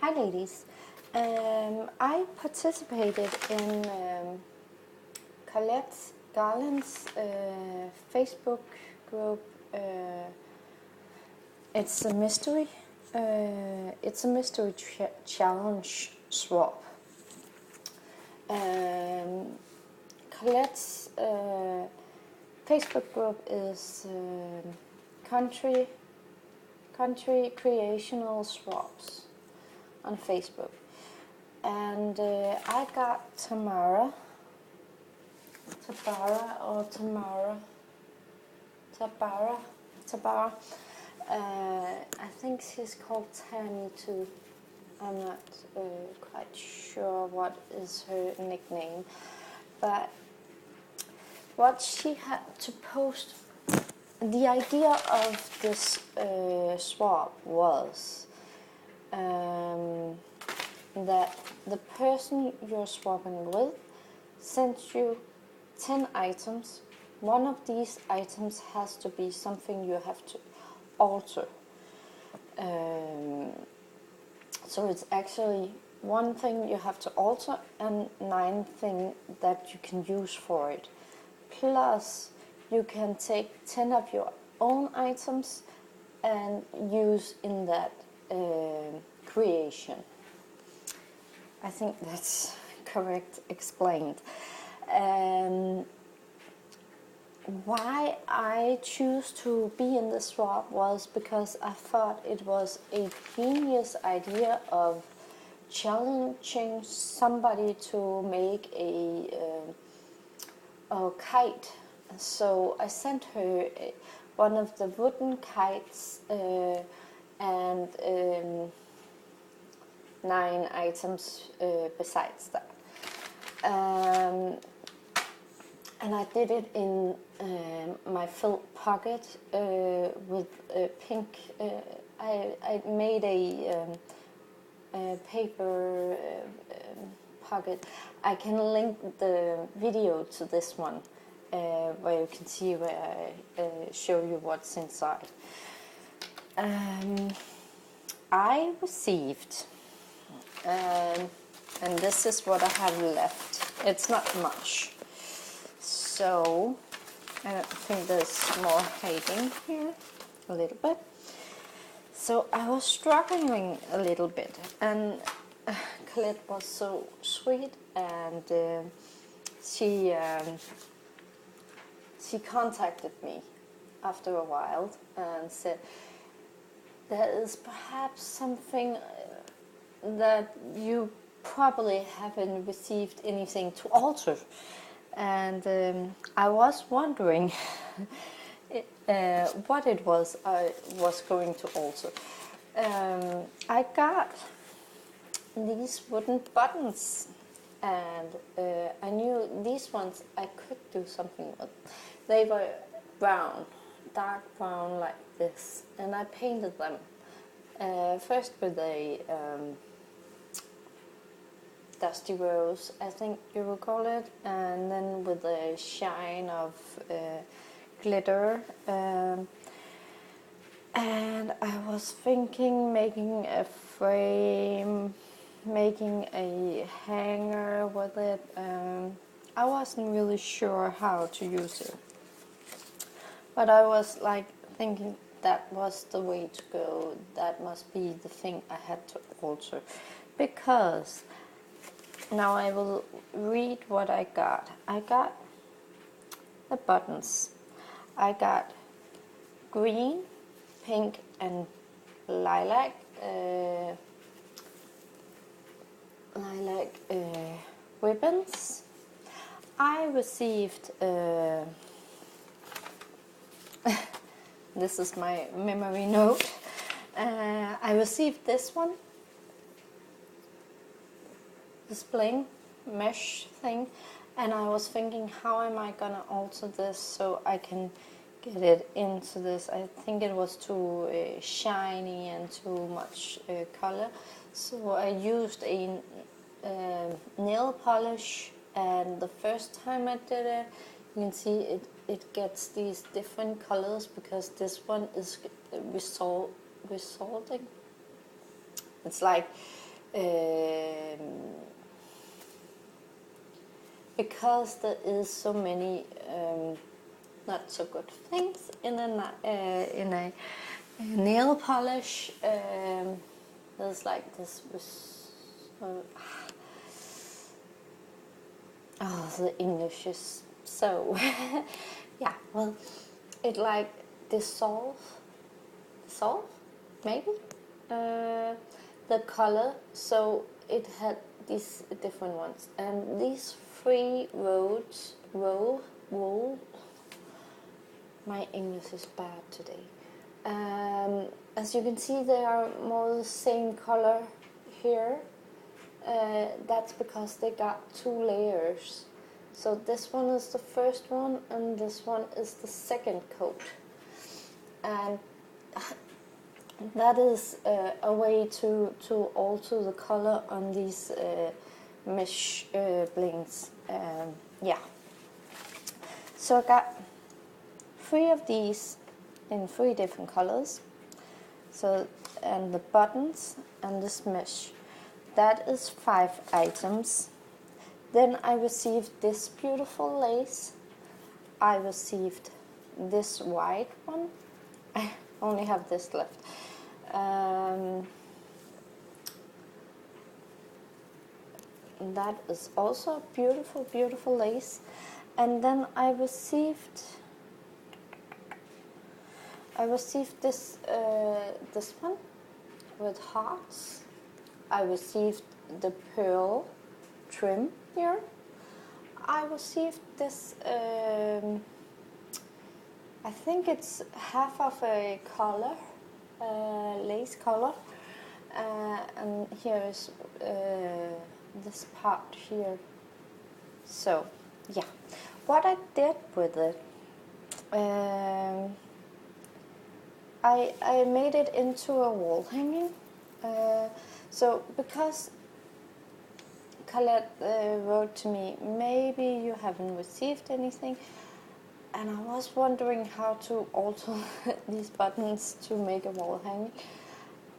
Hi ladies. I participated in Colette Garland's Facebook group. It's a mystery. It's a mystery challenge swap. Colette's Facebook group is country creational swaps on Facebook, and I got Tambara, I think she's called Tammy too. I'm not quite sure what is her nickname, but what she had to post. The idea of this swap was that the person you're swapping with sends you 10 items. One of these items has to be something you have to alter. So it's actually one thing you have to alter and 9 things that you can use for it. Plus, you can take 10 of your own items and use in that creation. I think that's correct explained. Why I choose to be in the swap was because I thought it was a genius idea of challenging somebody to make a kite. So I sent her one of the wooden kites and 9 items besides that. And I did it in my felt pocket with pink. I made a paper pocket. I can link the video to this one where you can see where I show you what's inside. I received, and this is what I have left. It's not much. So, I think there's more hiding here, a little bit. So I was struggling a little bit, and Colette was so sweet, and she contacted me after a while and said, there is perhaps something that you probably haven't received anything to alter. And I was wondering what it was I was going to alter. I got these wooden buttons, and I knew these ones I could do something with. They were brown, dark brown like this, and I painted them first with a dusty rose, I think you will call it, and then with a shine of glitter. And I was thinking making a frame, making a hanger with it. I wasn't really sure how to use it, but I was like thinking that was the way to go. That must be the thing I had to alter, because now I will read what I got. I got the buttons. I got green, pink, and lilac ribbons. I received this is my memory note. I received this one, this plain mesh thing, and I was thinking, how am I gonna alter this so I can get it into this? I think it was too shiny and too much color, so I used a nail polish, and the first time I did it, you can see it gets these different colors because this one is resulting. It's like because there is so many not so good things in a nail polish. There's like this. Oh, the English is so. Yeah. Well, it like dissolve, maybe. The color, so it had these different ones, and these 3 roll. My English is bad today. As you can see, they are more the same color here. That's because they got 2 layers. So this one is the first one, and this one is the second coat. And that is a way to alter the color on these mesh blings. Yeah. So I got 3 of these in 3 different colors. So, and the buttons and this mesh. That is 5 items. Then I received this beautiful lace. I received this white one. I only have this left. That is also beautiful, beautiful lace. And then I received this this one with hearts. I received the pearl trim here. I received this. I think it's half of a collar, lace collar, and here is this part here. So, yeah, what I did with it, I made it into a wall hanging. So because Colette wrote to me, maybe you haven't received anything, and I was wondering how to alter these buttons to make a wall hanging.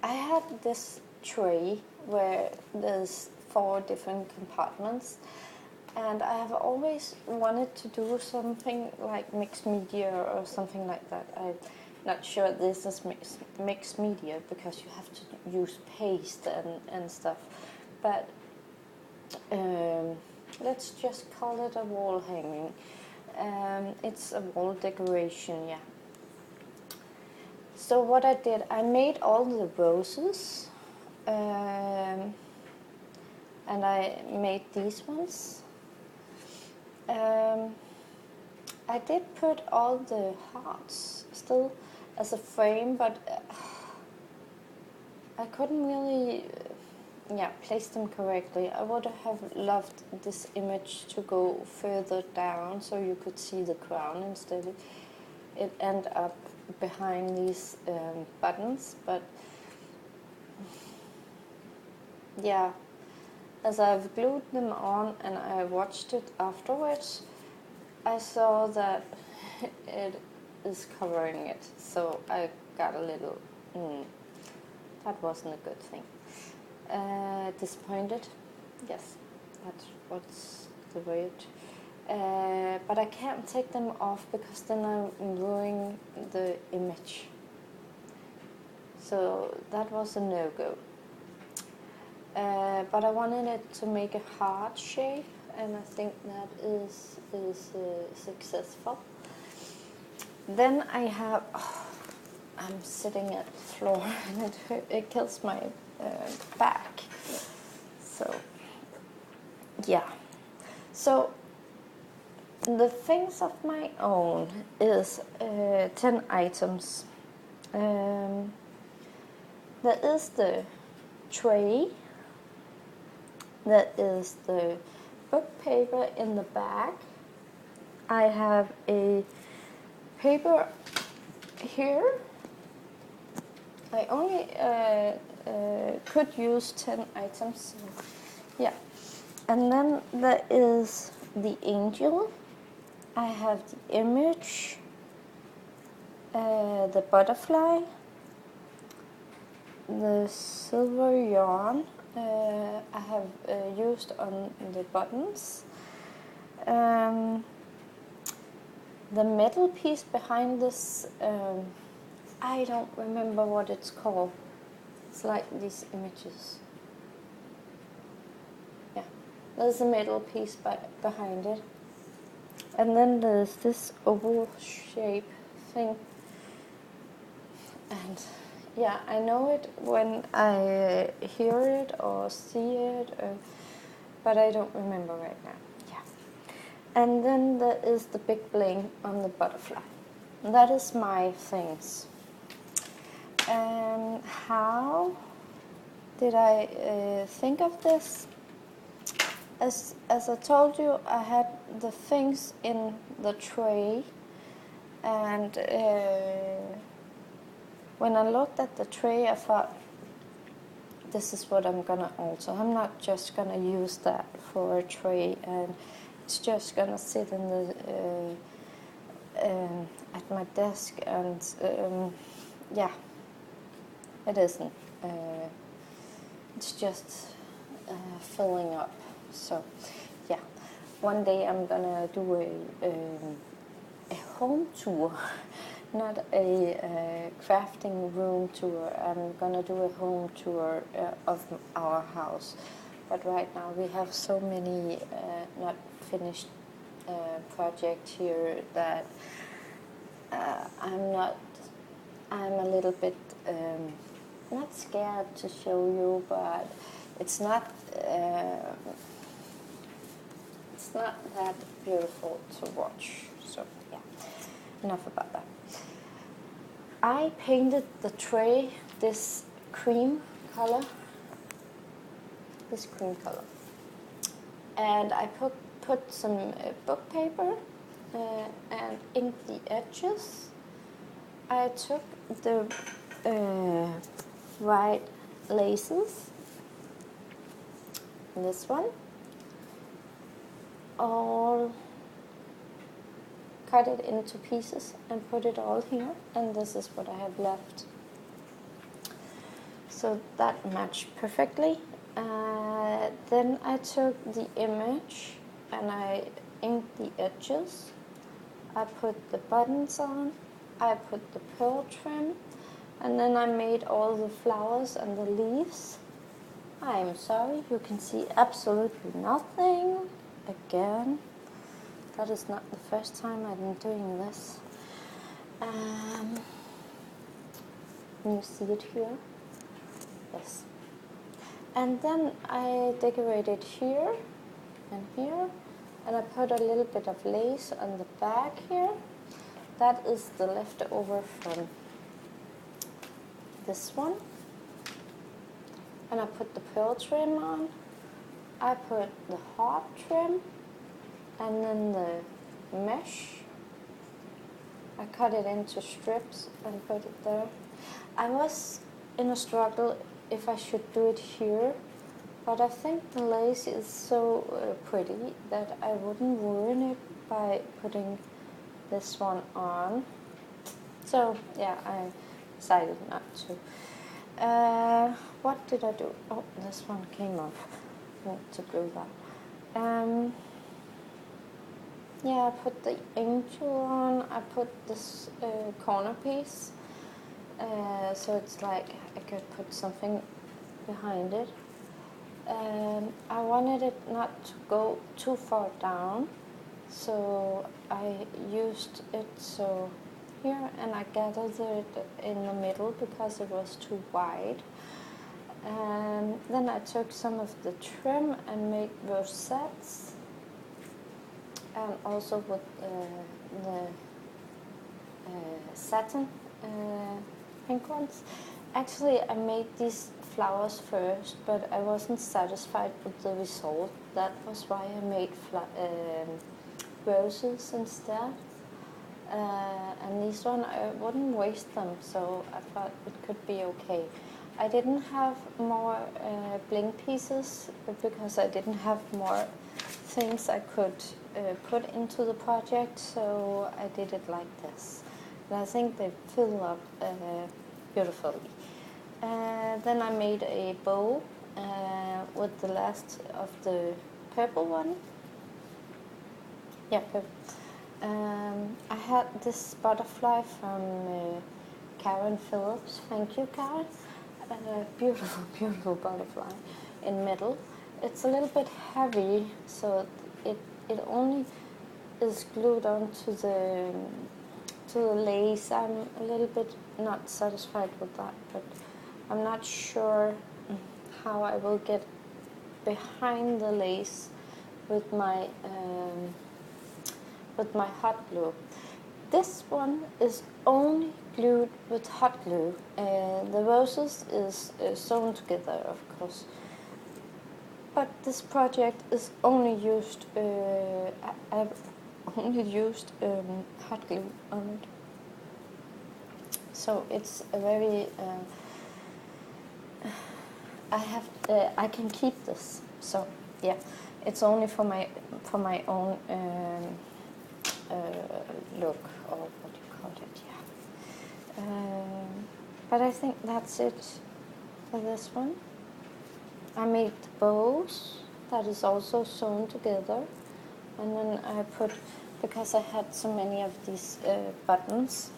I had this tray where there's 4 different compartments, and I have always wanted to do something like mixed media or something like that. I'm not sure this is mixed media because you have to use paste and stuff, but let's just call it a wall hanging. It's a wall decoration, yeah. So what I did, I made all the roses, and I made these ones. I did put all the hearts still as a frame, but I couldn't really place them correctly. I would have loved this image to go further down so you could see the crown instead. It ended up behind these buttons, but yeah, as I've glued them on and I watched it afterwards, I saw that it is covering it, so I got a little, that wasn't a good thing. Disappointed, yes, that's what's the word. But I can't take them off because then I'm ruining the image. So that was a no-go. But I wanted it to make a heart shape, and I think that is successful. Then I have, I'm sitting at the floor and it kills my back. So yeah, so the things of my own is 10 items. There is the tray. That is the book paper in the back. I have a paper here. I only could use 10 items. So yeah. And then there is the angel. I have the image, the butterfly, the silver yarn I have used on the buttons. The metal piece behind this, I don't remember what it's called. It's like these images. Yeah, there's a metal piece behind it. And then there's this oval shape thing. And yeah, I know it when I hear it or see it, but I don't remember right now. Yeah. And then there is the big bling on the butterfly. That is my things. How did I think of this? As I told you, I had the things in the tray, and when I looked at the tray, I thought, this is what I'm gonna alter. I'm not just gonna use that for a tray, and it's just gonna sit in the at my desk, and yeah, it isn't. It's just filling up. So, yeah, one day I'm gonna do a home tour, not a crafting room tour. I'm gonna do a home tour of our house. But right now we have so many not finished projects here that I'm a little bit not scared to show you, but it's not that beautiful to watch. So yeah, enough about that. I painted the tray this cream color, and I put some book paper and inked the edges. I took the white laces, this one, all cut it into pieces and put it all here, and this is what I have left. So that matched perfectly. Then I took the image and I inked the edges. I put the buttons on, I put the pearl trim, and then I made all the flowers and the leaves. I'm sorry, you can see absolutely nothing. Again, that is not the first time I'm doing this. You see it here? Yes. And then I decorated here and here, and I put a little bit of lace on the back here. That is the leftover from this one. And I put the pearl trim on. I put the heart trim, and then the mesh. I cut it into strips and put it there. I was in a struggle if I should do it here, but I think the lace is so pretty that I wouldn't ruin it by putting this one on. So yeah, I decided not to. What did I do? Oh, this one came off. I need to glue that. Yeah, I put the angel on. I put this corner piece, so it's like I could put something behind it. I wanted it not to go too far down, so I used it so here, and I gathered it in the middle because it was too wide. And then I took some of the trim and made rosettes, and also with the satin pink ones. Actually, I made these flowers first, but I wasn't satisfied with the result. That was why I made roses instead. And these one, I wouldn't waste them, so I thought it could be okay. I didn't have more bling pieces because I didn't have more things I could put into the project, so I did it like this. And I think they fill up beautifully. Then I made a bow with the last of the purple one. Yeah, purple. I had this butterfly from Karen Phillips. Thank you, Karen. Beautiful, beautiful butterfly in metal. It's a little bit heavy, so it only is glued onto the lace. I'm a little bit not satisfied with that, but I'm not sure how I will get behind the lace with my hot glue. This one is only glued with hot glue. The roses is sewn together, of course. But this project is only used, I've only used hot glue on it. So it's a very, I can keep this. So yeah, it's only for my own look, or what do you call it, yeah. But I think that's it for this one. I made bows that is also sewn together, and then I put, because I had so many of these buttons,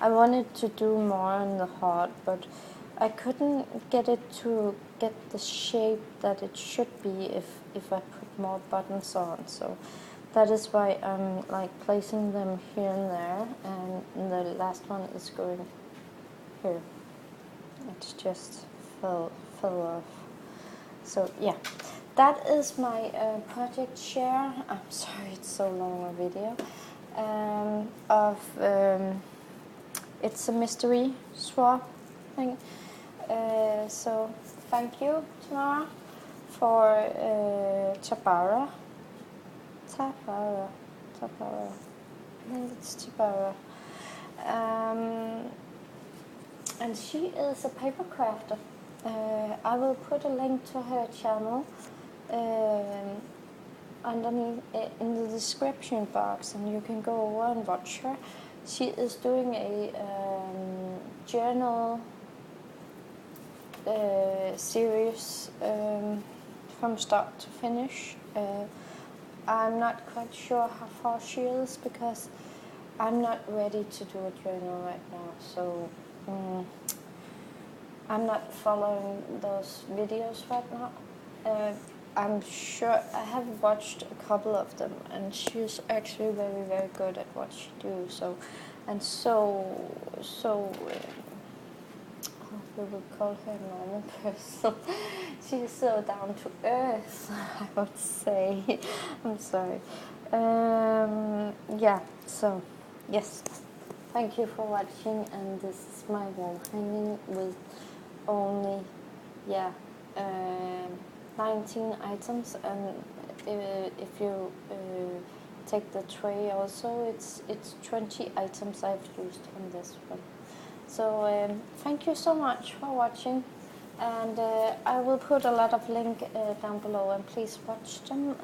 I wanted to do more on the heart, but I couldn't get it to get the shape that it should be if I put more buttons on. So that is why I'm like placing them here and there, and the last one is going here. It's just fell off. So yeah, that is my project share. I'm sorry it's so long a video. It's a mystery swap thing. So thank you, Tamara, for Tambara. I think it's Tambara. And she is a paper crafter. I will put a link to her channel underneath in the description box, and you can go over and watch her. She is doing a journal series from start to finish. I'm not quite sure how far she is, because I'm not ready to do a journal right now, so I'm not following those videos right now. I'm sure I have watched a couple of them, and she's actually very, very good at what she does. So, and we would call her a normal person. She's so down to earth, I would say. I'm sorry. Yeah, so, yes. Thank you for watching, and this is my wall hanging with only, 19 items, and if you take the tray also, it's 20 items I've used on this one. So thank you so much for watching, and I will put a lot of link down below, and please watch them.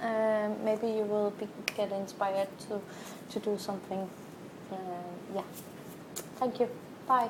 Maybe you will get inspired to do something. Yeah. Thank you. Bye.